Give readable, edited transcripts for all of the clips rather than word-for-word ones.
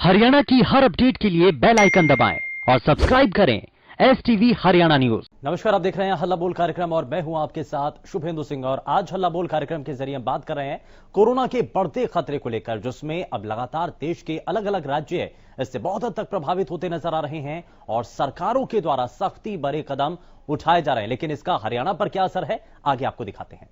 हरियाणा की हर अपडेट के लिए बेल आइकन दबाएं और सब्सक्राइब करें STV हरियाणा न्यूज। नमस्कार, आप देख रहे हैं हल्ला बोल कार्यक्रम और मैं हूं आपके साथ शुभेंदु सिंह। और आज हल्ला बोल कार्यक्रम के जरिए हम बात कर रहे हैं कोरोना के बढ़ते खतरे को लेकर, जिसमें अब लगातार देश के अलग अलग राज्य इससे बहुत हद तक प्रभावित होते नजर आ रहे हैं और सरकारों के द्वारा सख्ती भरे कदम उठाए जा रहे हैं। लेकिन इसका हरियाणा पर क्या असर है, आगे आपको दिखाते हैं।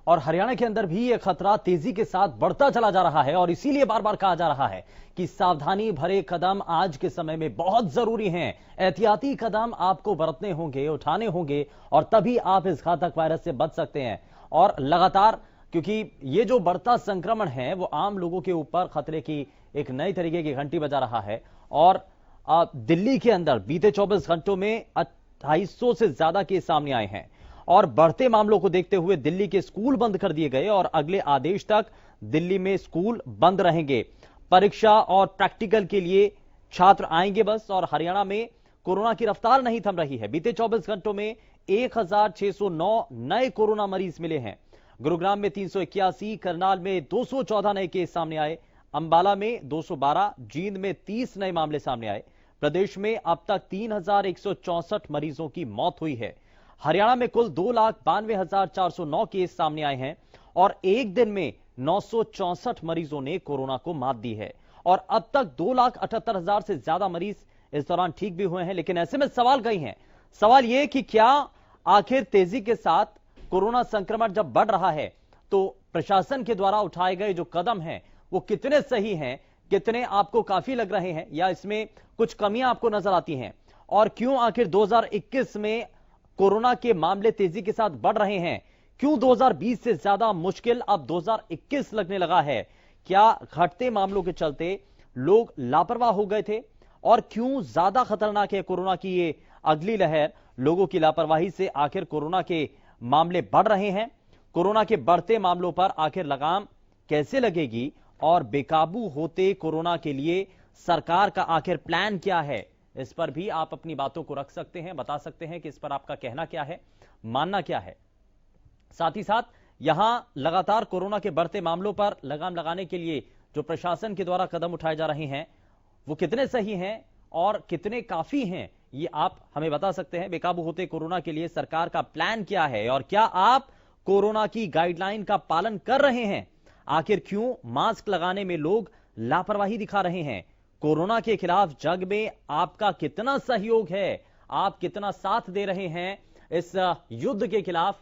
और हरियाणा के अंदर भी यह खतरा तेजी के साथ बढ़ता चला जा रहा है और इसीलिए बार बार कहा जा रहा है कि सावधानी भरे कदम आज के समय में बहुत जरूरी हैं। एहतियाती कदम आपको बरतने होंगे, उठाने होंगे और तभी आप इस घातक वायरस से बच सकते हैं। और लगातार क्योंकि ये जो बढ़ता संक्रमण है वो आम लोगों के ऊपर खतरे की एक नई तरीके की घंटी बजा रहा है। और दिल्ली के अंदर बीते 24 घंटों में 2800 से ज्यादा केस सामने आए हैं और बढ़ते मामलों को देखते हुए दिल्ली के स्कूल बंद कर दिए गए और अगले आदेश तक दिल्ली में स्कूल बंद रहेंगे। परीक्षा और प्रैक्टिकल के लिए छात्र आएंगे बस। और हरियाणा में कोरोना की रफ्तार नहीं थम रही है। बीते 24 घंटों में 1609 नए कोरोना मरीज मिले हैं। गुरुग्राम में 381, करनाल में 214 नए केस सामने आए, अंबाला में 212, जींद में 30 नए मामले सामने आए। प्रदेश में अब तक 3164 मरीजों की मौत हुई है। हरियाणा में कुल 2,92,409 केस सामने आए हैं और एक दिन में 964 मरीजों ने कोरोना को मात दी है। और अब तक 2,78,000 से ज्यादा मरीज इस दौरान ठीक भी हुए हैं। लेकिन ऐसे में सवाल कई हैं। सवाल यह कि क्या आखिर तेजी के साथ कोरोना संक्रमण जब बढ़ रहा है तो प्रशासन के द्वारा उठाए गए जो कदम हैं वो कितने सही हैं, कितने आपको काफी लग रहे हैं, या इसमें कुछ कमियां आपको नजर आती हैं? और क्यों आखिर 2021 में कोरोना के मामले तेजी के साथ बढ़ रहे हैं? क्यों 2020 से ज्यादा मुश्किल अब 2021 लगने लगा है? क्या घटते मामलों के चलते लोग लापरवाह हो गए थे? और क्यों ज्यादा खतरनाक है कोरोना की ये अगली लहर? लोगों की लापरवाही से आखिर कोरोना के मामले बढ़ रहे हैं। कोरोना के बढ़ते मामलों पर आखिर लगाम कैसे लगेगी और बेकाबू होते कोरोना के लिए सरकार का आखिर प्लान क्या है? इस पर भी आप अपनी बातों को रख सकते हैं, बता सकते हैं कि इस पर आपका कहना क्या है, मानना क्या है। साथ ही साथ यहां लगातार कोरोना के बढ़ते मामलों पर लगाम लगाने के लिए जो प्रशासन के द्वारा कदम उठाए जा रहे हैं वो कितने सही हैं और कितने काफी हैं, ये आप हमें बता सकते हैं। बेकाबू होते कोरोना के लिए सरकार का प्लान क्या है और क्या आप कोरोना की गाइडलाइन का पालन कर रहे हैं? आखिर क्यों मास्क लगाने में लोग लापरवाही दिखा रहे हैं? कोरोना के खिलाफ जंग में आपका कितना सहयोग है, आप कितना साथ दे रहे हैं इस युद्ध के खिलाफ?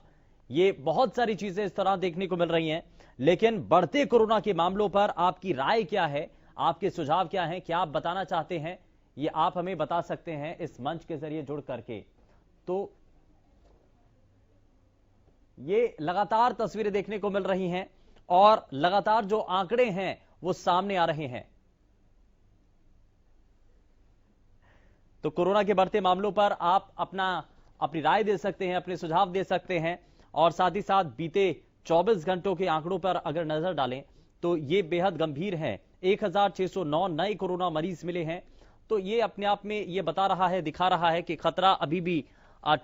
ये बहुत सारी चीजें इस तरह देखने को मिल रही हैं। लेकिन बढ़ते कोरोना के मामलों पर आपकी राय क्या है, आपके सुझाव क्या हैं, क्या आप बताना चाहते हैं, ये आप हमें बता सकते हैं इस मंच के जरिए जुड़ करके। तो ये लगातार तस्वीरें देखने को मिल रही हैं और लगातार जो आंकड़े हैं वो सामने आ रहे हैं। तो कोरोना के बढ़ते मामलों पर आप अपनी राय दे सकते हैं, अपने सुझाव दे सकते हैं। और साथ ही साथ बीते 24 घंटों के आंकड़ों पर अगर नजर डालें तो ये बेहद गंभीर है। 1609 नए कोरोना मरीज मिले हैं। तो ये अपने आप में ये बता रहा है, दिखा रहा है कि खतरा अभी भी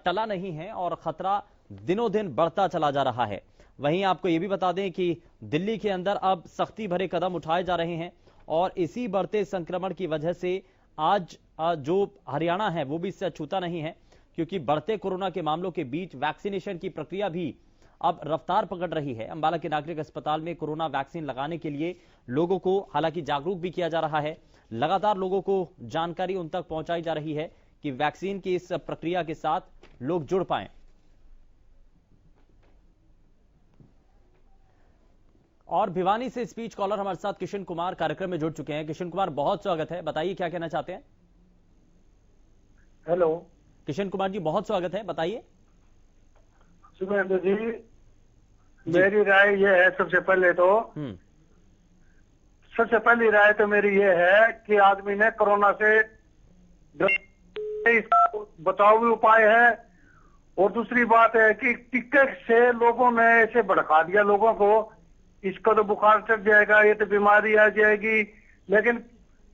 टला नहीं है और खतरा दिनों दिन बढ़ता चला जा रहा है। वहीं आपको ये भी बता दें कि दिल्ली के अंदर अब सख्ती भरे कदम उठाए जा रहे हैं और इसी बढ़ते संक्रमण की वजह से आज जो हरियाणा है वो भी इससे अछूता नहीं है, क्योंकि बढ़ते कोरोना के मामलों के बीच वैक्सीनेशन की प्रक्रिया भी अब रफ्तार पकड़ रही है। अंबाला के नागरिक अस्पताल में कोरोना वैक्सीन लगाने के लिए लोगों को हालांकि जागरूक भी किया जा रहा है। लगातार लोगों को जानकारी उन तक पहुंचाई जा रही है कि वैक्सीन की इस प्रक्रिया के साथ लोग जुड़ पाएं। और भिवानी से स्पीच कॉलर हमारे साथ किशन कुमार कार्यक्रम में जुड़ चुके हैं। किशन कुमार, बहुत स्वागत है, बताइए क्या कहना चाहते हैं। हेलो किशन कुमार जी, बहुत स्वागत है, बताइए। शुभेंदु जी, मेरी राय ये है, सबसे पहली राय तो मेरी ये है कि आदमी ने कोरोना से बचाव उपाय है। और दूसरी बात है कि टिकट से लोगों ने ऐसे भड़का दिया लोगों को, इसको तो बुखार चढ़ जाएगा, ये तो बीमारी आ जाएगी। लेकिन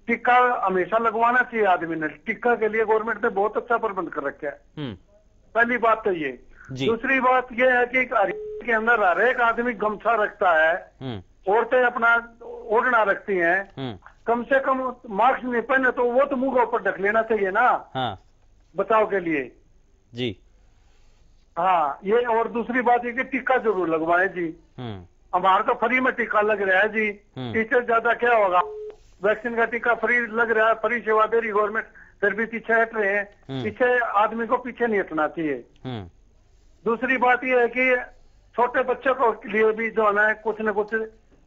टीका हमेशा लगवाना चाहिए आदमी ने। टीका के लिए गवर्नमेंट ने बहुत अच्छा प्रबंध कर रखा है। पहली बात तो ये। दूसरी बात ये है कि हरियाणा के अंदर हर एक आदमी गमछा रखता है, औरतें अपना ओढ़ना रखती हैं, कम से कम मास्क नहीं पहने तो वो तो मुंह के ऊपर ढक लेना चाहिए ना। हाँ। बचाव के लिए जी। हाँ ये। और दूसरी बात ये कि टीका जरूर लगवाए जी। हमारा तो फ्री में टीका लग रहा है जी। टीचर ज्यादा क्या होगा, वैक्सीन का टीका फ्री लग रहा है, फ्री सेवा दे रही गवर्नमेंट, फिर भी पीछे हट रहे हैं। पीछे आदमी को पीछे नहीं हटना चाहिए। दूसरी बात यह है कि छोटे बच्चों के लिए भी जो है ना कुछ न कुछ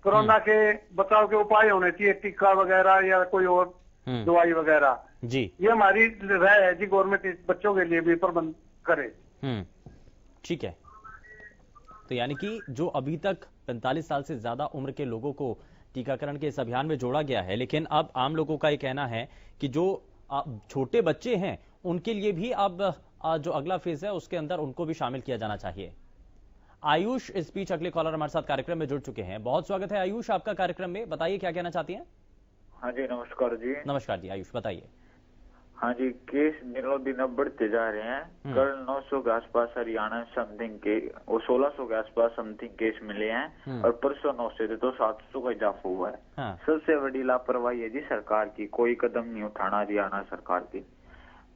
कोरोना के बचाव के उपाय होने चाहिए, टीका वगैरह या कोई और दवाई वगैरह जी। ये हमारी राय है जी, गवर्नमेंट बच्चों के लिए भी प्रबंध करे। ठीक है। तो यानी कि जो अभी तक 45 साल से ज्यादा उम्र के लोगों को टीकाकरण के इस अभियान में जोड़ा गया है, लेकिन अब आम लोगों का ये कहना है कि जो छोटे बच्चे हैं उनके लिए भी अब जो अगला फेज है उसके अंदर उनको भी शामिल किया जाना चाहिए। आयुष इस बीच अगले कॉलर हमारे साथ कार्यक्रम में जुड़ चुके हैं। बहुत स्वागत है आयुष आपका कार्यक्रम में, बताइए क्या कहना चाहती हैं। हाँ जी नमस्कार जी। नमस्कार जी आयुष बताइए। हाँ जी, केस दिनों दिन अब बढ़ते जा रहे हैं। कल 900 के आसपास हरियाणा समथिंग के और 1600 के आसपास समथिंग केस मिले हैं और परसों 900 थे तो 700 का इजाफा हुआ है। हाँ। सबसे बड़ी लापरवाही है जी सरकार की, कोई कदम नहीं उठाना हरियाणा सरकार की।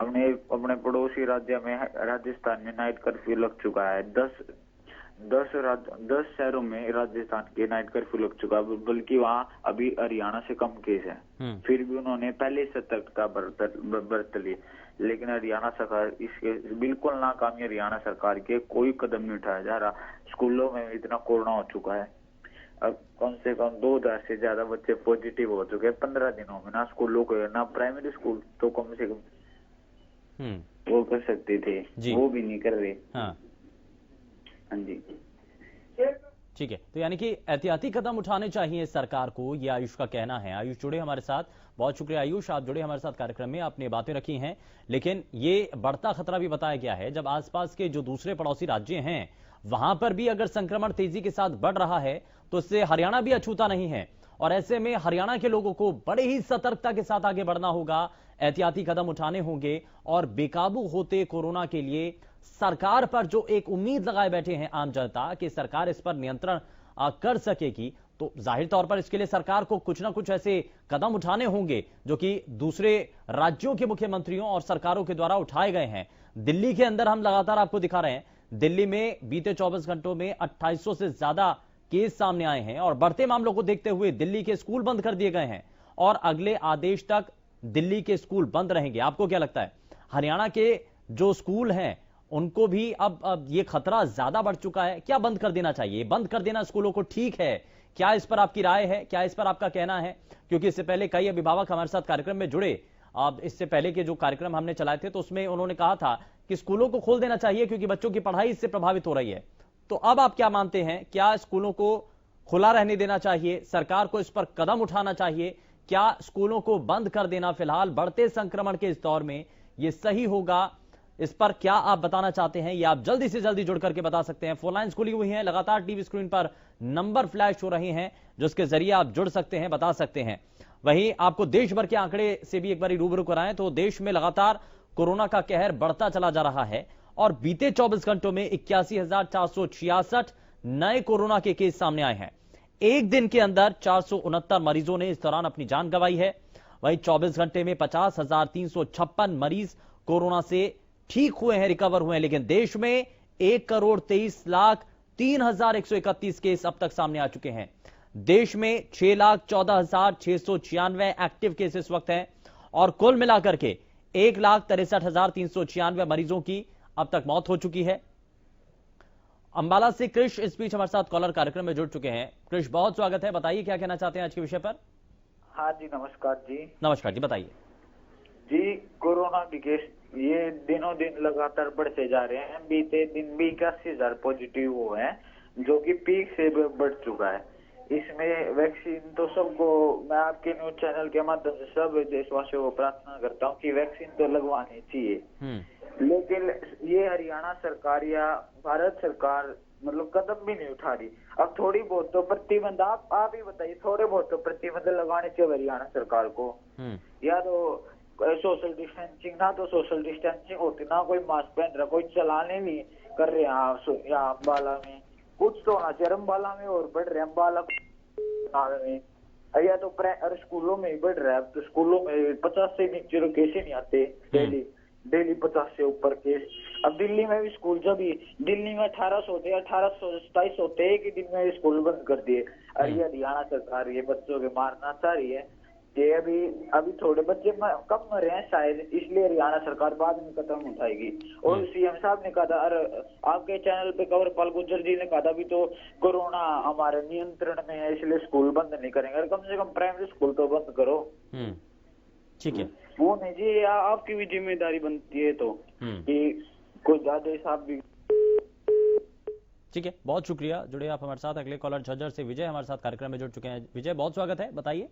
अपने पड़ोसी राज्य में राजस्थान में नाइट कर्फ्यू लग चुका है। 10 शहरों में राजस्थान के नाइट कर्फ्यू लग चुका है, बल्कि वहाँ अभी हरियाणा से कम केस है। फिर भी उन्होंने पहले सतर्कता बरत ली, लेकिन हरियाणा सरकार इसके बिल्कुल नाकामी। हरियाणा सरकार के कोई कदम नहीं उठाया जा रहा। स्कूलों में इतना कोरोना हो चुका है, अब कम से कम 2000 से ज्यादा बच्चे पॉजिटिव हो चुके हैं 15 दिनों में। ना स्कूलों को, ना प्राइमरी स्कूल तो कम से कम वो कर सकते थे, वो भी नहीं कर रहे। हाँ जी ठीक है। तो यानी कि एहतियाती कदम उठाने चाहिए सरकार को, ये आयुष का कहना है। आयुष जुड़े हमारे साथ, बहुत शुक्रिया आयुष, आप जुड़े हमारे साथ कार्यक्रम में, आपने बातें रखी हैं। लेकिन ये बढ़ता खतरा भी बताया गया है, जब आसपास के जो दूसरे पड़ोसी राज्य हैं वहां पर भी अगर संक्रमण तेजी के साथ बढ़ रहा है तो इससे हरियाणा भी अछूता नहीं है। और ऐसे में हरियाणा के लोगों को बड़े ही सतर्कता के साथ आगे बढ़ना होगा, एहतियाती कदम उठाने होंगे और बेकाबू होते कोरोना के लिए सरकार पर जो एक उम्मीद लगाए बैठे हैं आम जनता कि सरकार इस पर नियंत्रण कर सकेगी, तो जाहिर तौर पर इसके लिए सरकार को कुछ ना कुछ ऐसे कदम उठाने होंगे जो कि दूसरे राज्यों के मुख्यमंत्रियों और सरकारों के द्वारा उठाए गए हैं। दिल्ली के अंदर हम लगातार आपको दिखा रहे हैं, दिल्ली में बीते 24 घंटों में 2800 से ज्यादा केस सामने आए हैं और बढ़ते मामलों को देखते हुए दिल्ली के स्कूल बंद कर दिए गए हैं और अगले आदेश तक दिल्ली के स्कूल बंद रहेंगे। आपको क्या लगता है, हरियाणा के जो स्कूल हैं उनको भी अब ये खतरा ज्यादा बढ़ चुका है, क्या बंद कर देना चाहिए? बंद कर देना स्कूलों को ठीक है? क्या इस पर आपकी राय है, क्या इस पर आपका कहना है? क्योंकि इससे पहले कई अभिभावक हमारे साथ कार्यक्रम में जुड़े, इससे पहले के जो कार्यक्रम हमने चलाए थे तो उसमें उन्होंने कहा था कि स्कूलों को खोल देना चाहिए क्योंकि बच्चों की पढ़ाई इससे प्रभावित हो रही है। तो अब आप क्या मानते हैं, क्या स्कूलों को खुला रहने देना चाहिए, सरकार को इस पर कदम उठाना चाहिए? क्या स्कूलों को बंद कर देना फिलहाल बढ़ते संक्रमण के इस दौर में ये सही होगा? इस पर क्या आप बताना चाहते हैं, ये आप जल्दी से जल्दी जुड़ करके बता सकते हैं। फोन लाइन्स खुली हुई हैं, लगातार टीवी स्क्रीन पर नंबर फ्लैश हो रहे हैं जिसके जरिए आप जुड़ सकते हैं, बता सकते हैं। वहीं आपको देश भर के आंकड़े से भी एक बार रूबरू कराएं तो देश में लगातार कोरोना का कहर बढ़ता चला जा रहा है और बीते 24 घंटों में 81,466 नए कोरोना के केस सामने आए हैं। एक दिन के अंदर 469 मरीजों ने इस दौरान अपनी जान गंवाई है। वहीं 24 घंटे में 50,356 मरीज कोरोना से ठीक हुए हैं, रिकवर हुए हैं। लेकिन देश में 1,23,03,131 केस अब तक सामने आ चुके हैं। देश में 6,14,696 एक्टिव केस इस वक्त हैं और कुल मिलाकर के 1,63,396 मरीजों की अब तक मौत हो चुकी है। अंबाला से कृष इस बीच हमारे साथ कॉलर कार्यक्रम में जुड़ चुके हैं। कृष, बहुत स्वागत है, बताइए क्या कहना चाहते हैं आज के विषय पर। हाँ जी नमस्कार जी। नमस्कार जी, बताइए जी। कोरोना के केस ये दिनों दिन लगातार बढ़ते जा रहे हैं। बीते दिन भी 81,000 पॉजिटिव हुए हैं जो कि पीक से बढ़ चुका है। इसमें वैक्सीन तो सबको, मैं आपके न्यूज चैनल के माध्यम से सब देशवासियों को प्रार्थना करता हूँ कि वैक्सीन तो लगवानी चाहिए, लेकिन ये हरियाणा सरकार या भारत सरकार मतलब कदम भी नहीं उठा रही। अब थोड़ी बहुत तो प्रतिबंध, आप ही बताइए, थोड़े बहुत तो प्रतिबंध लगाने चाहिए हरियाणा सरकार को। या तो सोशल डिस्टेंसिंग, ना तो सोशल डिस्टेंसिंग होती, ना कोई मास्क पहन रहा, कोई चलाने नहीं कर रहे यहाँ अम्बाला में। कुछ तो होना चाहिए, अम्बाला में और बढ़ रहे, अम्बाला में या तो और स्कूलों में ही बढ़ रहा है। तो स्कूलों में 50 से नीचे तो कैसे नहीं आते डेली 50 से ऊपर केस। अब दिल्ली में भी स्कूल, जब दिल्ली में 1827 होते एक ही दिन में स्कूल बंद कर दिए। और ये हरियाणा सरकार ये बच्चों के मारना चाह रही है। ये अभी थोड़े बच्चे कम मरे हैं शायद, इसलिए हरियाणा सरकार बाद में कदम उठाएगी। और सीएम साहब ने कहा था, और आपके चैनल पे कंवरपाल गुर्जर जी ने कहा था, अभी तो कोरोना हमारे नियंत्रण में है इसलिए स्कूल बंद नहीं करेंगे। और कम से कम प्राइमरी स्कूल तो बंद करो। ठीक है, वो नहीं जी, आपकी भी जिम्मेदारी बनती है तो कि कुछ आदेश आप भी। ठीक है, बहुत शुक्रिया, जुड़े आप हमारे साथ। अगले कॉलर झज्जर से विजय हमारे साथ कार्यक्रम में जुड़ चुके हैं। विजय, बहुत स्वागत है, बताइए।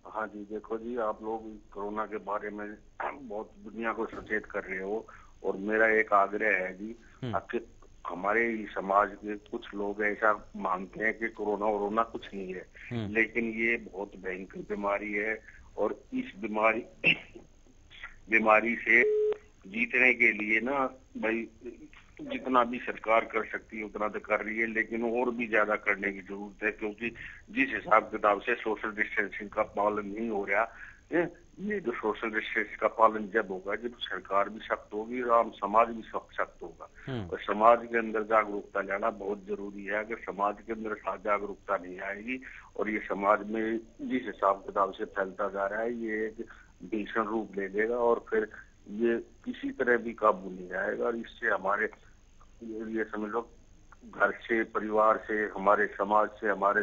हाँ जी, देखो जी, आप लोग कोरोना के बारे में बहुत दुनिया को सचेत कर रहे हो, और मेरा एक आग्रह है जी, आपके हमारे समाज के कुछ लोग ऐसा मानते हैं कि कोरोना कुछ नहीं है, लेकिन ये बहुत भयंकर बीमारी है। और इस बीमारी से जीतने के लिए ना भाई जितना भी सरकार कर सकती है उतना तो कर रही है, लेकिन और भी ज्यादा करने की जरूरत है। क्योंकि जिस हिसाब किताब से सोशल डिस्टेंसिंग का पालन नहीं हो रहा है, ये जो सोशल डिस्टेंस का पालन जब होगा, जब सरकार भी सख्त होगी और आम समाज भी सख्त होगा। और समाज के अंदर जागरूकता लाना बहुत जरूरी है। अगर समाज के अंदर जागरूकता नहीं आएगी और ये समाज में जिस हिसाब किताब से फैलता जा रहा है, ये एक भीषण रूप ले लेगा और फिर ये किसी तरह भी काबू नहीं आएगा। और इससे हमारे ये समझ लो घर से, परिवार से, हमारे समाज से, हमारे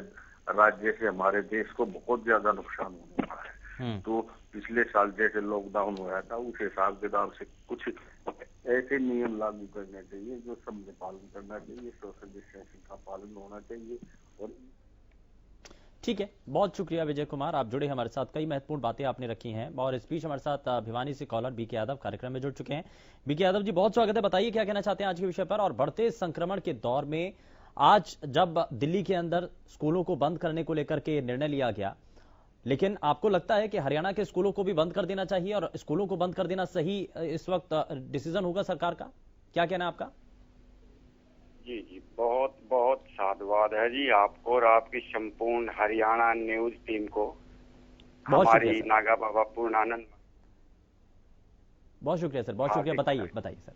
राज्य से, हमारे देश को बहुत ज्यादा नुकसान होने वाला है। तो पिछले साल जैसे लॉकडाउन हुआ था, उस हिसाब किताब से कुछ ऐसे नियम लागू करने चाहिए जो सबने पालन करना चाहिए। सोशल डिस्टेंसिंग का पालन होना चाहिए। और ठीक है, बहुत शुक्रिया विजय कुमार, आप जुड़े हमारे साथ। कई महत्वपूर्ण बातें आपने रखी हैं। और इस बीच हमारे साथ भिवानी से कॉलर बीके यादव कार्यक्रम में जुड़ चुके हैं। बीके यादव जी, बहुत स्वागत है, बताइए क्या कहना चाहते हैं आज के विषय पर। और बढ़ते संक्रमण के दौर में आज जब दिल्ली के अंदर स्कूलों को बंद करने को लेकर के निर्णय लिया गया, लेकिन आपको लगता है कि हरियाणा के स्कूलों को भी बंद कर देना चाहिए और स्कूलों को बंद कर देना सही इस वक्त डिसीजन होगा सरकार का? क्या कहना है आपका? जी, बहुत बहुत साधुवाद है जी आपको और आपकी संपूर्ण हरियाणा न्यूज टीम को, हमारी नागा बाबा पूर्णानंद। बहुत शुक्रिया सर, बहुत शुक्रिया। बताइए सर।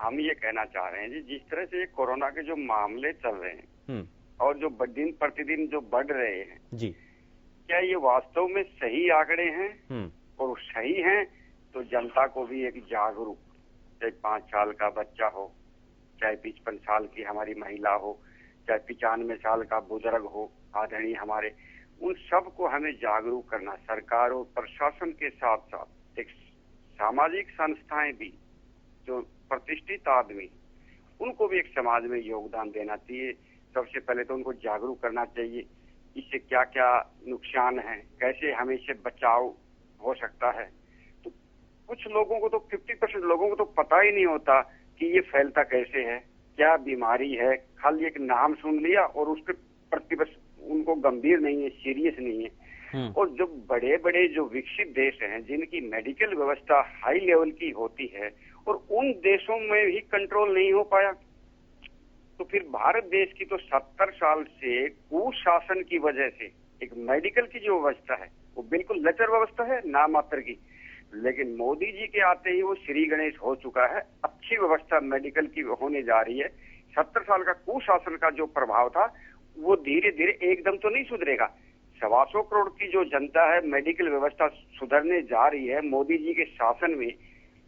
हम ये कहना चाह रहे हैं जी, जिस तरह से कोरोना के जो मामले चल रहे हैं और जो दिन प्रतिदिन जो बढ़ रहे हैं जी, क्या ये वास्तव में सही आंकड़े हैं? और सही हैं तो जनता को भी एक जागरूक, चाहे 5 साल का बच्चा हो, चाहे 55 साल की हमारी महिला हो, चाहे 95 साल का बुजुर्ग हो, आदरणीय हमारे, उन सब को हमें जागरूक करना। सरकार और प्रशासन के साथ साथ एक सामाजिक संस्थाएं भी, जो प्रतिष्ठित आदमी, उनको भी एक समाज में योगदान देना चाहिए। सबसे पहले तो उनको जागरूक करना चाहिए इससे क्या क्या नुकसान है, कैसे हमें इससे बचाव हो सकता है। तो कुछ लोगों को तो 50% लोगों को तो पता ही नहीं होता कि ये फैलता कैसे है, क्या बीमारी है। खाली एक नाम सुन लिया और उस पर प्रतिबद्ध, उनको गंभीर नहीं है, सीरियस नहीं है। और जो बड़े बड़े जो विकसित देश हैं, जिनकी मेडिकल व्यवस्था हाई लेवल की होती है, और उन देशों में भी कंट्रोल नहीं हो पाया, तो फिर भारत देश की तो 70 साल से कुशासन की वजह से एक मेडिकल की जो व्यवस्था है वो बिल्कुल लचर व्यवस्था है, नाम मात्र की। लेकिन मोदी जी के आते ही वो श्री गणेश हो चुका है, अच्छी व्यवस्था मेडिकल की होने जा रही है। 70 साल का कुशासन का जो प्रभाव था वो धीरे धीरे एकदम तो नहीं सुधरेगा। 125 करोड़ की जो जनता है, मेडिकल व्यवस्था सुधरने जा रही है मोदी जी के शासन में।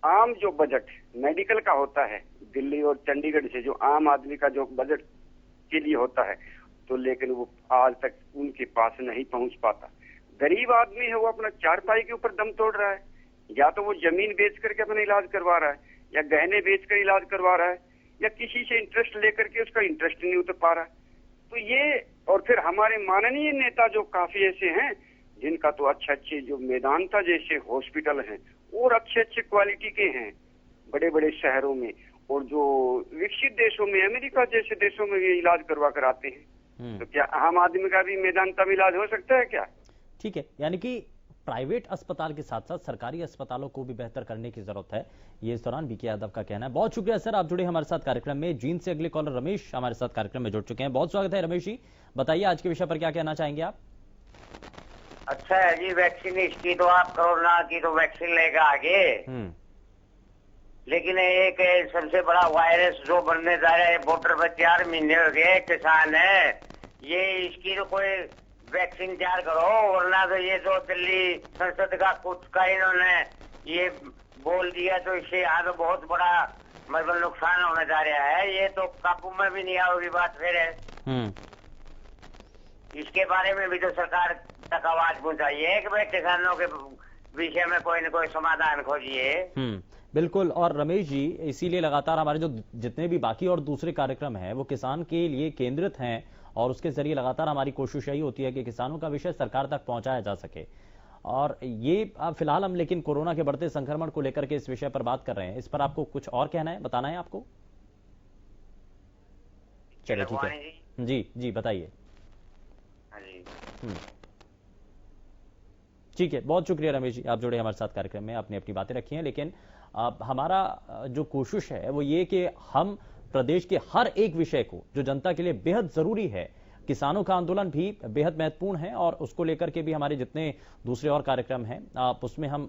आम जो बजट मेडिकल का होता है दिल्ली और चंडीगढ़ से, जो आम आदमी का जो बजट के लिए होता है, तो लेकिन वो आज तक उनके पास नहीं पहुंच पाता। गरीब आदमी है, वो अपना चारपाई के ऊपर दम तोड़ रहा है, या तो वो जमीन बेच करके अपना इलाज करवा रहा है, या गहने बेच कर इलाज करवा रहा है, या किसी से इंटरेस्ट लेकर के उसका इंटरेस्ट नहीं उतर पा रहा है। तो ये, और फिर हमारे माननीय नेता जो काफी ऐसे हैं जिनका तो अच्छे जो मेदांता जैसे हॉस्पिटल हैं और अच्छे क्वालिटी के हैं बड़े बड़े शहरों में, और जो विकसित देशों में, अमेरिका जैसे देशों में ये इलाज करवा कर आते हैं। तो क्या आम आदमी का भी मेदांता में इलाज हो सकता है क्या? ठीक है, यानी कि प्राइवेट अस्पताल के साथ साथ सरकारी अस्पतालों को भी बेहतर करने की जरूरत है, ये इस दौरान बीके यादव का कहना है। बहुत शुक्रिया सर, आप जुड़े हमारे साथ कार्यक्रम में। जींद से अगले कॉलर रमेश हमारे साथ कार्यक्रम में जुड़ चुके हैं। बहुत स्वागत है रमेश जी, बताइए आज के विषय पर क्या कहना चाहेंगे आप? अच्छा है जी, वैक्सीन इसकी तो आप कोरोना की तो वैक्सीन लेगा आगे, लेकिन एक सबसे बड़ा वायरस जो बनने जा रहा है, बॉर्डर पर 4 महीने हो गए, किसान है, ये इसकी तो कोई वैक्सीन तैयार करो, वरना तो ये जो दिल्ली संसद का कुछ का इन्होंने ये बोल दिया तो इससे यहाँ तो बहुत बड़ा मतलब नुकसान होने जा रहा है। ये तो काबू में भी नहीं आओगी बात फिर है। इसके बारे में भी तो सरकार तक आवाज पहुंचाइए कि भाई किसानों के विषय में कोई न कोई समाधान खोजिए। बिल्कुल। और रमेश जी, इसीलिए लगातार हमारे जो जितने भी बाकी और दूसरे कार्यक्रम हैं वो किसान के लिए केंद्रित हैं और उसके जरिए लगातार हमारी कोशिश यही होती है कि किसानों का विषय सरकार तक पहुंचाया जा सके। और ये फिलहाल हम लेकिन कोरोना के बढ़ते संक्रमण को लेकर के इस विषय पर बात कर रहे हैं, इस पर आपको कुछ और कहना है, बताना है आपको? चलिए ठीक है जी, जी बताइए। ठीक है, बहुत शुक्रिया रमेश जी, आप जुड़े हमारे साथ कार्यक्रम में, आपने अपनी बातें रखी हैं। लेकिन हमारा जो कोशिश है वो ये कि हम प्रदेश के हर एक विषय को जो जनता के लिए बेहद जरूरी है, किसानों का आंदोलन भी बेहद महत्वपूर्ण है और उसको लेकर के भी हमारे जितने दूसरे और कार्यक्रम हैं उसमें हम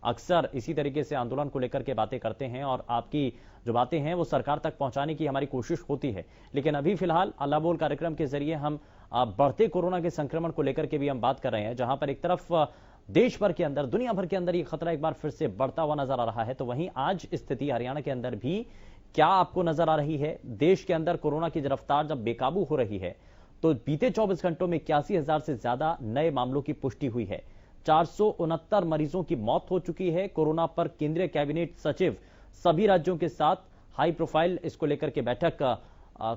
अक्सर इसी तरीके से आंदोलन को लेकर के बातें करते हैं और आपकी जो बातें हैं वो सरकार तक पहुंचाने की हमारी कोशिश होती है। लेकिन अभी फिलहाल अल्लाह बोल कार्यक्रम के जरिए हम बढ़ते कोरोना के संक्रमण को लेकर के भी हम बात कर रहे हैं, जहां पर एक तरफ देश भर के अंदर, दुनिया भर के अंदर ये खतरा एक बार फिर से बढ़ता हुआ नजर आ रहा है, तो वहीं आज स्थिति हरियाणा के अंदर भी क्या आपको नजर आ रही है? देश के अंदर कोरोना की रफ्तार जब बेकाबू हो रही है तो बीते 24 घंटों में 81,000 से ज्यादा नए मामलों की पुष्टि हुई है, 469 मरीजों की मौत हो चुकी है। कोरोना पर केंद्रीय कैबिनेट सचिव सभी राज्यों के साथ हाई प्रोफाइल इसको लेकर के बैठक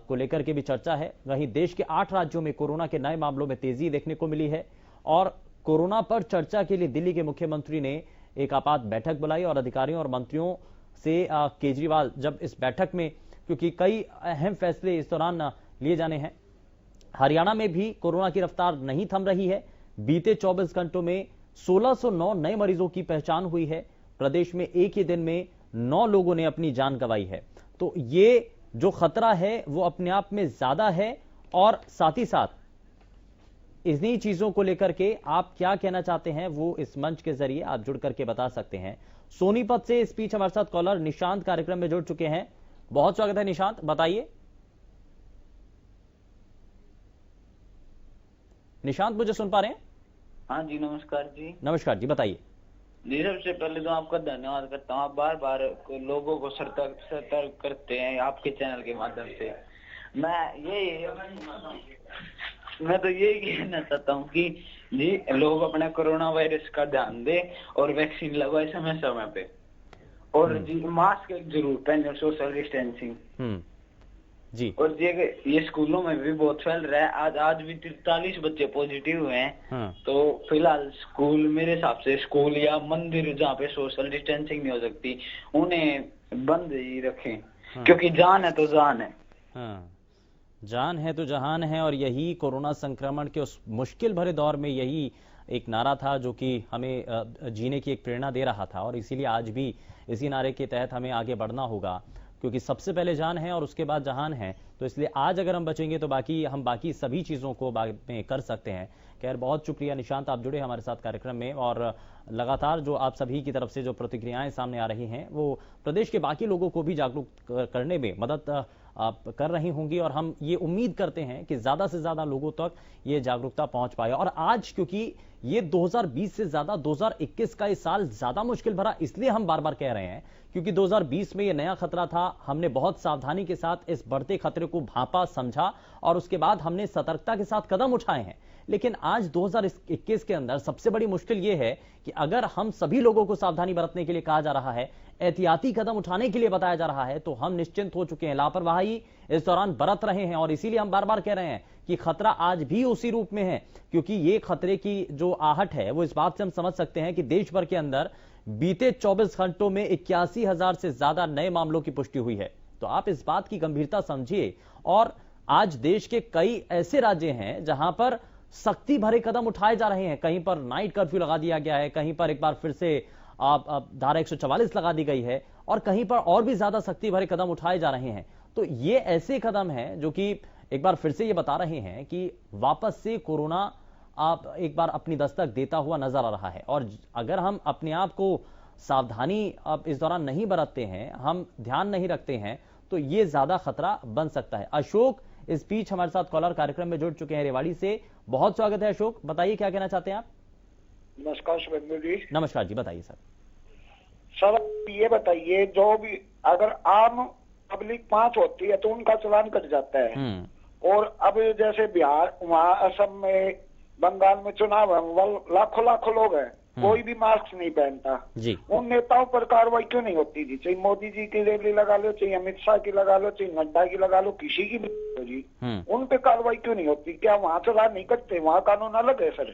को लेकर के भी चर्चा है। वहीं देश के 8 राज्यों में कोरोना के नए मामलों में तेजी देखने को मिली है और कोरोना पर चर्चा के लिए दिल्ली के मुख्यमंत्री ने एक आपात बैठक बुलाई और अधिकारियों और मंत्रियों से केजरीवाल जब इस बैठक में, क्योंकि कई अहम फैसले इस दौरान लिए जाने हैं। हरियाणा में भी कोरोना की रफ्तार नहीं थम रही है, बीते 24 घंटों में 1609 नए मरीजों की पहचान हुई है। प्रदेश में एक ही दिन में 9 लोगों ने अपनी जान गंवाई है। तो ये जो खतरा है वो अपने आप में ज्यादा है और साथ ही साथ इन्हीं चीजों को लेकर के आप क्या कहना चाहते हैं वो इस मंच के जरिए आप जुड़ करके बता सकते हैं। सोनीपत से इस बीच हमारे साथ कॉलर निशांत कार्यक्रम में जुड़ चुके हैं। बहुत स्वागत है निशांत, बताइए। निशांत मुझे सुन पा रहे हैं? हाँ जी, नमस्कार जी। नमस्कार जी, बताइए। जी, सबसे पहले तो आपका धन्यवाद करता हूँ, आप बार बार लोगों को सतर्क करते हैं आपके चैनल के माध्यम से। मैं तो यही कहना चाहता हूँ कि जी लोग अपने कोरोना वायरस का ध्यान दें और वैक्सीन लगवाए समय समय पे, और जी मास्क जरूर पहने, सोशल डिस्टेंसिंग जी। और ये स्कूलों में भी बहुत फैल रहा है। आज भी 43 बच्चे पॉजिटिव हुए हैं। तो फिलहाल स्कूल, मेरे हिसाब से स्कूल या मंदिर जहाँ पे सोशल डिस्टेंसिंग नहीं हो सकती उन्हें बंद ही रखें, क्योंकि जान है तो जान है। जान है तो जहान है, और यही कोरोना संक्रमण के उस मुश्किल भरे दौर में यही एक नारा था जो कि हमें जीने की एक प्रेरणा दे रहा था। और इसीलिए आज भी इसी नारे के तहत हमें आगे बढ़ना होगा, क्योंकि सबसे पहले जान है और उसके बाद जहान है। तो इसलिए आज अगर हम बचेंगे तो हम बाकी सभी चीजों को बाद में कर सकते हैं। खैर, बहुत शुक्रिया निशांत, आप जुड़े हमारे साथ कार्यक्रम में और लगातार जो आप सभी की तरफ से जो प्रतिक्रियाएं सामने आ रही हैं वो प्रदेश के बाकी लोगों को भी जागरूक करने में मदद कर रही होंगी। और हम ये उम्मीद करते हैं कि ज्यादा से ज्यादा लोगों तक ये जागरूकता पहुंच पाए। और आज क्योंकि ये 2020 से ज्यादा 2021 का ये साल ज्यादा मुश्किल भरा इसलिए हम बार बार कह रहे हैं क्योंकि 2020 में ये नया खतरा था, हमने बहुत सावधानी के साथ इस बढ़ते खतरे को भांपा, समझा और उसके बाद हमने सतर्कता के साथ कदम उठाए हैं। लेकिन आज 2021 के अंदर सबसे बड़ी मुश्किल यह है कि अगर हम सभी लोगों को सावधानी बरतने के लिए कहा जा रहा है, एहतियाती कदम उठाने के लिए बताया जा रहा है, तो हम निश्चिंत हो चुके हैं, लापरवाही इस दौरान बरत रहे हैं। और इसीलिए हम बार बार कह रहे हैं कि खतरा आज भी उसी रूप में है, क्योंकि ये खतरे की जो आहट है वो इस बात से हम समझ सकते हैं कि देश भर के अंदर बीते 24 घंटों में 81,000 से ज्यादा नए मामलों की पुष्टि हुई है। तो आप इस बात की गंभीरता समझिए। और आज देश के कई ऐसे राज्य हैं जहां पर सख्ती भरे कदम उठाए जा रहे हैं। कहीं पर नाइट कर्फ्यू लगा दिया गया है, कहीं पर एक बार फिर से धारा 144 लगा दी गई है, और कहीं पर और भी ज्यादा सख्ती भरे कदम उठाए जा रहे हैं। तो ये ऐसे कदम हैं जो कि एक बार फिर से ये बता रहे हैं कि वापस से कोरोना एक बार अपनी दस्तक देता हुआ नजर आ रहा है। और अगर हम अपने आप को सावधानी अब इस दौरान नहीं बरतते हैं, हम ध्यान नहीं रखते हैं, तो ये ज्यादा खतरा बन सकता है। अशोक इस बीच हमारे साथ कॉलर कार्यक्रम में जुड़ चुके हैं रेवाड़ी से। बहुत स्वागत है अशोक, बताइए क्या कहना चाहते हैं आप। नमस्कार शुभेंदु जी। नमस्कार जी, बताइए सर। सर ये बताइए, जो भी अगर आम पब्लिक 5 होती है तो उनका चालान कट जाता है, और अब जैसे बिहार, वहाँ असम में, बंगाल में चुनाव है, लाखों लोग हैं, कोई भी मास्क नहीं पहनता जी। उन नेताओं पर कार्रवाई क्यों नहीं होती जी? चाहे मोदी जी की रैली लगा लो, चाहे अमित शाह की लगा लो, चाहे नड्डा की लगा लो, किसी की भी जी, उन पे कार्रवाई क्यों नहीं होती? क्या वहाँ चालान नहीं कटते? वहाँ कानून अलग है सर।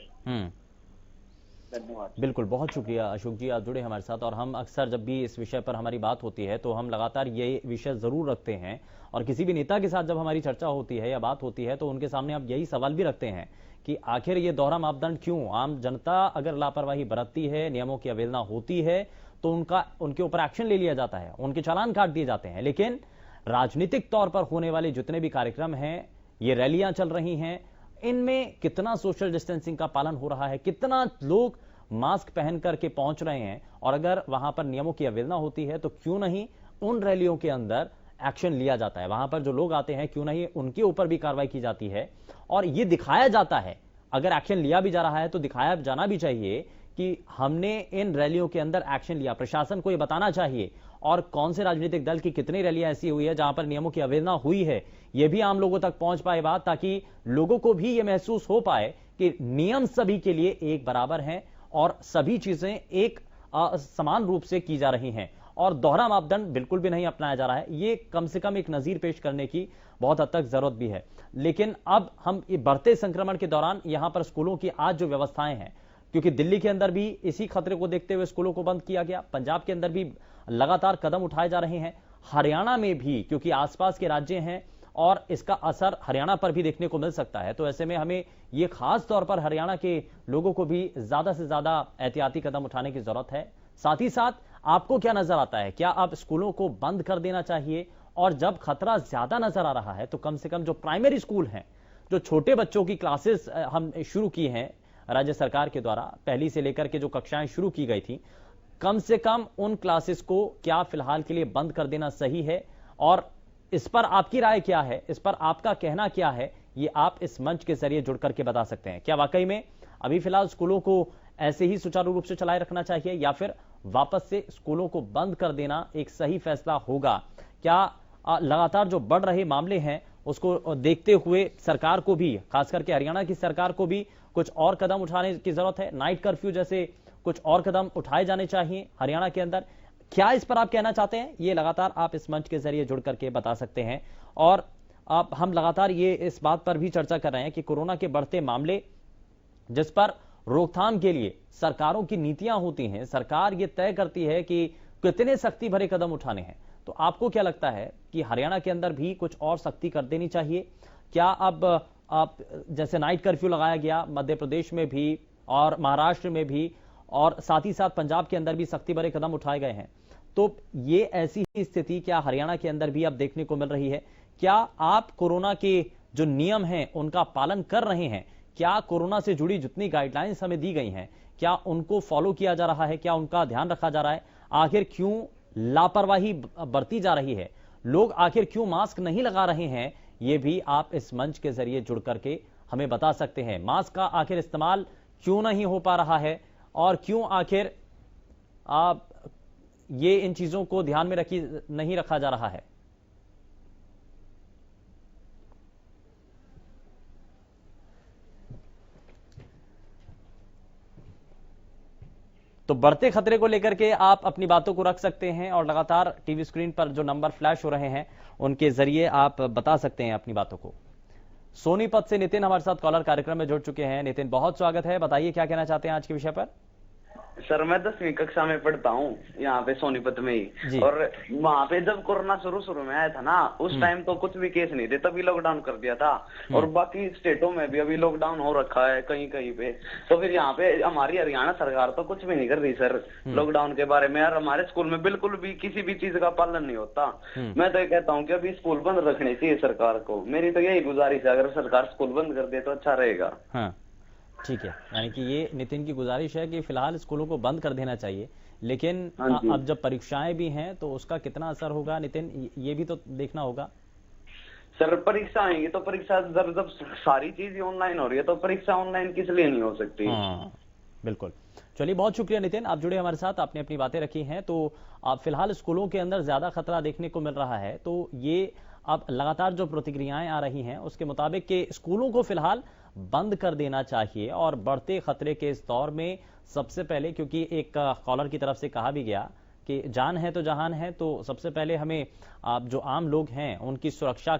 धन्यवाद। बिल्कुल, बहुत शुक्रिया अशोक जी, आप जुड़े हमारे साथ। और हम अक्सर जब भी इस विषय पर हमारी बात होती है तो हम लगातार ये विषय जरूर रखते हैं, और किसी भी नेता के साथ जब हमारी चर्चा होती है या बात होती है तो उनके सामने आप यही सवाल भी रखते हैं कि आखिर ये दोहरा मापदंड क्यों? आम जनता अगर लापरवाही बरतती है, नियमों की अवहेलना होती है, तो उनके ऊपर एक्शन ले लिया जाता है, उनके चालान काट दिए जाते हैं। लेकिन राजनीतिक तौर पर होने वाले जितने भी कार्यक्रम हैं, ये रैलियां चल रही हैं, इनमें कितना सोशल डिस्टेंसिंग का पालन हो रहा है, कितना लोग मास्क पहन करके पहुंच रहे हैं, और अगर वहां पर नियमों की अवहेलना होती है तो क्यों नहीं उन रैलियों के अंदर एक्शन लिया जाता है। वहां पर जो लोग आते हैं, क्यों नहीं उनके ऊपर भी कार्रवाई की जाती है, और ये दिखाया जाता है। अगर एक्शन लिया भी जा रहा है तो दिखाया जाना भी चाहिए कि हमने इन रैलियों के अंदर एक्शन लिया। प्रशासन को यह बताना चाहिए, और कौन से राजनीतिक दल की कितनी रैलियां ऐसी हुई है जहां पर नियमों की अवहेलना हुई है, यह भी आम लोगों तक पहुंच पाए बात, ताकि लोगों को भी यह महसूस हो पाए कि नियम सभी के लिए एक बराबर हैं और सभी चीजें एक समान रूप से की जा रही हैं, और दोहरा मापदंड बिल्कुल भी नहीं अपनाया जा रहा है। ये कम से कम एक नजीर पेश करने की बहुत हद तक जरूरत भी है। लेकिन अब हम बढ़ते संक्रमण के दौरान यहां पर स्कूलों की आज जो व्यवस्थाएं हैं, क्योंकि दिल्ली के अंदर भी इसी खतरे को देखते हुए स्कूलों को बंद किया गया, पंजाब के अंदर भी लगातार कदम उठाए जा रहे हैं, हरियाणा में भी, क्योंकि आसपास के राज्य हैं और इसका असर हरियाणा पर भी देखने को मिल सकता है। तो ऐसे में हमें ये खास तौर पर हरियाणा के लोगों को भी ज्यादा से ज्यादा एहतियाती कदम उठाने की जरूरत है। साथ ही साथ आपको क्या नजर आता है, क्या आप स्कूलों को बंद कर देना चाहिए? और जब खतरा ज्यादा नजर आ रहा है तो कम से कम जो प्राइमरी स्कूल हैं, जो छोटे बच्चों की क्लासेस हम शुरू की हैं राज्य सरकार के द्वारा, पहली से लेकर के जो कक्षाएं शुरू की गई थी, कम से कम उन क्लासेस को क्या फिलहाल के लिए बंद कर देना सही है? और इस पर आपकी राय क्या है, इस पर आपका कहना क्या है, ये आप इस मंच के जरिए जुड़ करके बता सकते हैं। क्या वाकई में अभी फिलहाल स्कूलों को ऐसे ही सुचारू रूप से चलाए रखना चाहिए, या फिर वापस से स्कूलों को बंद कर देना एक सही फैसला होगा? क्या लगातार जो बढ़ रहे मामले हैं उसको देखते हुए सरकार को भी, खास करके हरियाणा की सरकार को भी कुछ और कदम उठाने की जरूरत है? नाइट कर्फ्यू जैसे कुछ और कदम उठाए जाने चाहिए हरियाणा के अंदर? क्या इस पर आप कहना चाहते हैं? ये लगातार आप इस मंच के जरिए जुड़ करके बता सकते हैं। और हम लगातार ये इस बात पर भी चर्चा कर रहे हैं कि कोरोना के बढ़ते मामले, जिस पर रोकथाम के लिए सरकारों की नीतियां होती हैं, सरकार ये तय करती है कि कितने सख्ती भरे कदम उठाने हैं। तो आपको क्या लगता है कि हरियाणा के अंदर भी कुछ और सख्ती कर देनी चाहिए? क्या अब आप जैसे नाइट कर्फ्यू लगाया गया मध्य प्रदेश में भी और महाराष्ट्र में भी, और साथ ही साथ पंजाब के अंदर भी सख्ती भरे कदम उठाए गए हैं, तो ये ऐसी ही स्थिति क्या हरियाणा के अंदर भी अब देखने को मिल रही है? क्या आप कोरोना के जो नियम हैं उनका पालन कर रहे हैं? क्या कोरोना से जुड़ी जितनी गाइडलाइंस हमें दी गई हैं, क्या उनको फॉलो किया जा रहा है? क्या उनका ध्यान रखा जा रहा है? आखिर क्यों लापरवाही बरती जा रही है? लोग आखिर क्यों मास्क नहीं लगा रहे हैं? ये भी आप इस मंच के जरिए जुड़ करके हमें बता सकते हैं। मास्क का आखिर इस्तेमाल क्यों नहीं हो पा रहा है, और क्यों आखिर ये इन चीजों को ध्यान में नहीं रखा जा रहा है? तो बढ़ते खतरे को लेकर के आप अपनी बातों को रख सकते हैं, और लगातार टीवी स्क्रीन पर जो नंबर फ्लैश हो रहे हैं उनके जरिए आप बता सकते हैं अपनी बातों को। सोनीपत से नितिन हमारे साथ कॉलर कार्यक्रम में जुड़ चुके हैं। नितिन, बहुत स्वागत है, बताइए क्या कहना चाहते हैं आज के विषय पर। सर मैं 10वीं कक्षा में पढ़ता हूँ यहाँ पे सोनीपत में ही, और वहाँ पे जब कोरोना शुरू में आया था ना, उस टाइम तो कुछ भी केस नहीं थे, तभी लॉकडाउन कर दिया था। और बाकी स्टेटों में भी अभी लॉकडाउन हो रखा है कहीं कहीं पे। तो फिर यहाँ पे हमारी हरियाणा सरकार तो कुछ भी नहीं कर रही सर लॉकडाउन के बारे में। यार हमारे स्कूल में बिल्कुल भी किसी भी चीज का पालन नहीं होता। मैं तो ये कहता हूँ कि अभी स्कूल बंद रखने चाहिए सरकार को। मेरी तो यही गुजारिश है, अगर सरकार स्कूल बंद कर दे तो अच्छा रहेगा। ठीक है, यानी कि ये नितिन की गुजारिश है कि फिलहाल स्कूलों को बंद कर देना चाहिए, लेकिन अब जब परीक्षाएं भी हैं तो उसका कितना असर होगा नितिन, ये भी तो देखना होगा। सर परीक्षा आएंगी तो परीक्षा जब सारी चीज ऑनलाइन हो रही है तो परीक्षा ऑनलाइन किस लिए नहीं हो सकती। बिल्कुल। चलिए बहुत शुक्रिया नितिन, आप जुड़े हमारे साथ, आपने अपनी बातें रखी हैं। तो आप फिलहाल स्कूलों के अंदर ज्यादा खतरा देखने को मिल रहा है, तो ये अब लगातार जो प्रतिक्रियाएं आ रही हैं उसके मुताबिक कि स्कूलों को फिलहाल बंद कर देना चाहिए। और बढ़ते खतरे के इस दौर में सबसे पहले, क्योंकि एक कॉलर की तरफ से कहा भी गया कि जान है तो जहान है, तो सबसे पहले हमें जो आम लोग हैं उनकी सुरक्षा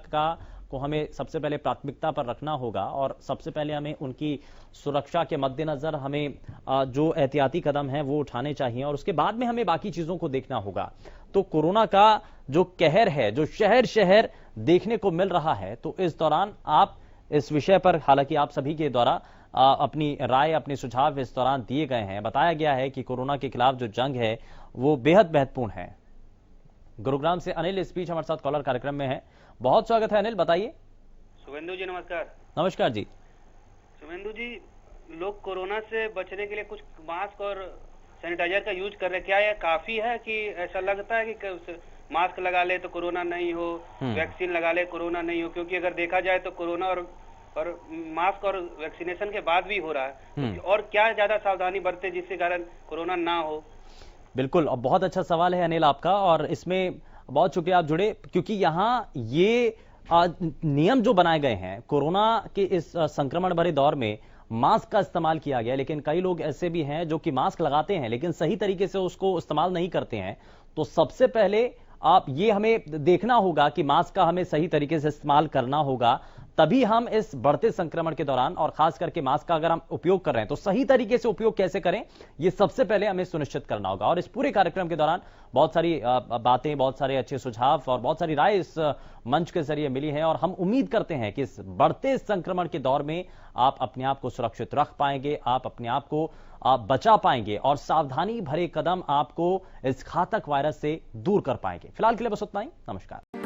को हमें सबसे पहले प्राथमिकता पर रखना होगा। और सबसे पहले हमें उनकी सुरक्षा के मद्देनजर हमें जो एहतियाती कदम हैं वो उठाने चाहिए, और उसके बाद में हमें बाकी चीजों को देखना होगा। तो कोरोना का जो कहर है, जो शहर शहर देखने को मिल रहा है, तो इस दौरान आप इस विषय पर, हालांकि आप सभी के द्वारा अपनी राय, अपने सुझाव इस दौरान दिए गए हैं। बताया गया है कि कोरोना के खिलाफ जो जंग है वो बेहद महत्वपूर्ण है। गुरुग्राम से अनिल इस बीच हमारे साथ कॉलर कार्यक्रम में है। बहुत स्वागत है अनिल, बताइए। शुभेंदु जी नमस्कार। नमस्कार जी। शुभेंदु जी, लोग कोरोना से बचने के लिए कुछ मास्क और सैनिटाइजर का यूज कर रहे हैं, क्या यह काफी है कि ऐसा लगता है कि मास्क लगा ले तो कोरोना नहीं हो, वैक्सीन लगा ले कोरोना नहीं हो? क्योंकि अगर देखा जाए तो कोरोना और मास्क और वैक्सीनेशन के बाद भी हो रहा है, और क्या ज्यादा सावधानी बरते जिसके कारण कोरोना ना हो? बिल्कुल, और बहुत अच्छा सवाल है अनिल आपका, और इसमें बहुत शुक्रिया आप जुड़े, क्योंकि यहाँ ये नियम जो बनाए गए हैं कोरोना के इस संक्रमण भरे दौर में, मास्क का इस्तेमाल किया गया, लेकिन कई लोग ऐसे भी हैं जो कि मास्क लगाते हैं लेकिन सही तरीके से उसको इस्तेमाल नहीं करते हैं। तो सबसे पहले आप ये हमें देखना होगा कि मास्क का हमें सही तरीके से इस्तेमाल करना होगा, तभी हम इस बढ़ते संक्रमण के दौरान, और खास करके मास्क का अगर हम उपयोग कर रहे हैं तो सही तरीके से उपयोग कैसे करें, ये सबसे पहले हमें सुनिश्चित करना होगा। और इस पूरे कार्यक्रम के दौरान बहुत सारी बातें, बहुत सारे अच्छे सुझाव और बहुत सारी राय इस मंच के जरिए मिली है, और हम उम्मीद करते हैं कि इस बढ़ते संक्रमण के दौर में आप अपने आप को सुरक्षित रख पाएंगे, आप अपने आप को बचा पाएंगे, और सावधानी भरे कदम आपको इस घातक वायरस से दूर कर पाएंगे। फिलहाल के लिए बस उतना ही। नमस्कार।